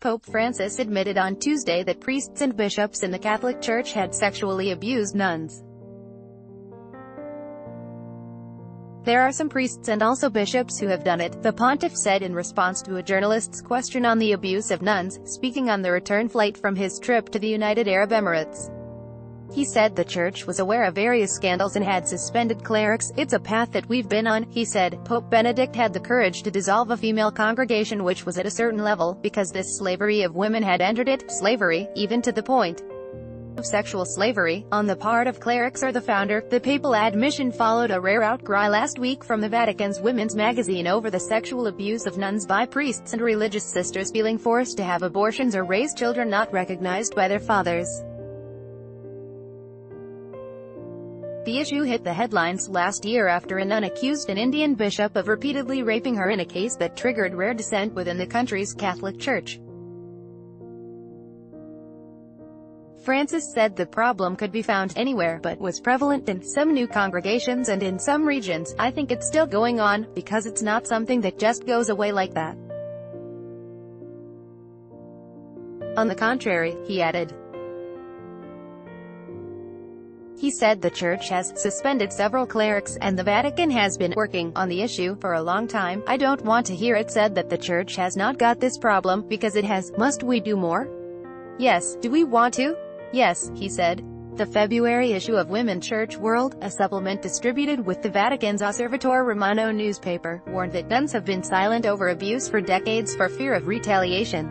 Pope Francis admitted on Tuesday that priests and bishops in the Catholic Church had sexually abused nuns. "There are some priests and also bishops who have done it," the pontiff said in response to a journalist's question on the abuse of nuns, speaking on the return flight from his trip to the United Arab Emirates. He said the Church was aware of various scandals and had suspended clerics. "It's a path that we've been on," he said. Pope Benedict had the courage to dissolve a female congregation which was at a certain level, because this slavery of women had entered it, slavery, even to the point of sexual slavery, on the part of clerics or the founder. The papal admission followed a rare outcry last week from the Vatican's women's magazine over the sexual abuse of nuns by priests and religious sisters feeling forced to have abortions or raise children not recognized by their fathers. The issue hit the headlines last year after a nun accused an Indian bishop of repeatedly raping her in a case that triggered rare dissent within the country's Catholic Church. Francis said the problem could be found anywhere, but was prevalent in some new congregations and in some regions. "I think it's still going on, because it's not something that just goes away like that. On the contrary," he added. He said the Church has suspended several clerics, and the Vatican has been working on the issue for a long time. "I don't want to hear it said that the Church has not got this problem, because it has. Must we do more? Yes. Do we want to? Yes," he said. The February issue of Women Church World, a supplement distributed with the Vatican's Osservatore Romano newspaper, warned that nuns have been silent over abuse for decades for fear of retaliation.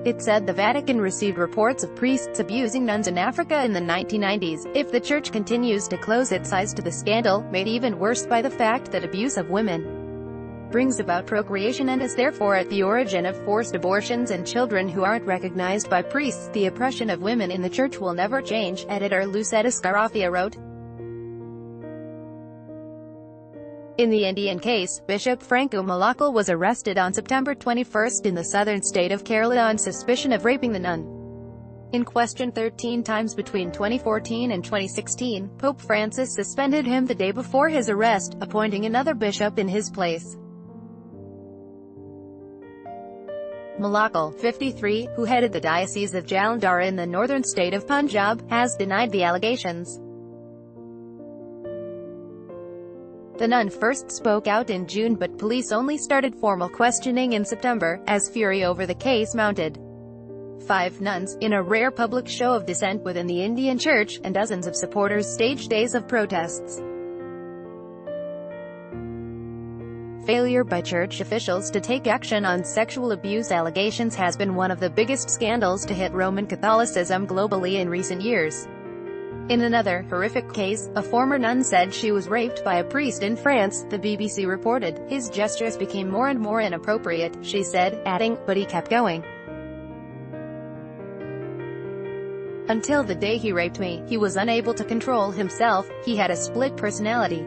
It said the Vatican received reports of priests abusing nuns in Africa in the 1990s. If the Church continues to close its eyes to the scandal, made even worse by the fact that abuse of women brings about procreation and is therefore at the origin of forced abortions and children who aren't recognized by priests, the oppression of women in the Church will never change, editor Lucetta Scarafia wrote. In the Indian case, Bishop Franco Malakal was arrested on September 21 in the southern state of Kerala on suspicion of raping the nun in question 13 times between 2014 and 2016. Pope Francis suspended him the day before his arrest, appointing another bishop in his place. Malakal, 53, who headed the Diocese of Jalandhar in the northern state of Punjab, has denied the allegations. The nun first spoke out in June, but police only started formal questioning in September, as fury over the case mounted. 5 nuns, in a rare public show of dissent within the Indian Church, and dozens of supporters staged days of protests. Failure by Church officials to take action on sexual abuse allegations has been one of the biggest scandals to hit Roman Catholicism globally in recent years. In another horrific case, a former nun said she was raped by a priest in France, the BBC reported. "His gestures became more and more inappropriate," she said, adding, "but he kept going. Until the day he raped me, he was unable to control himself. He had a split personality.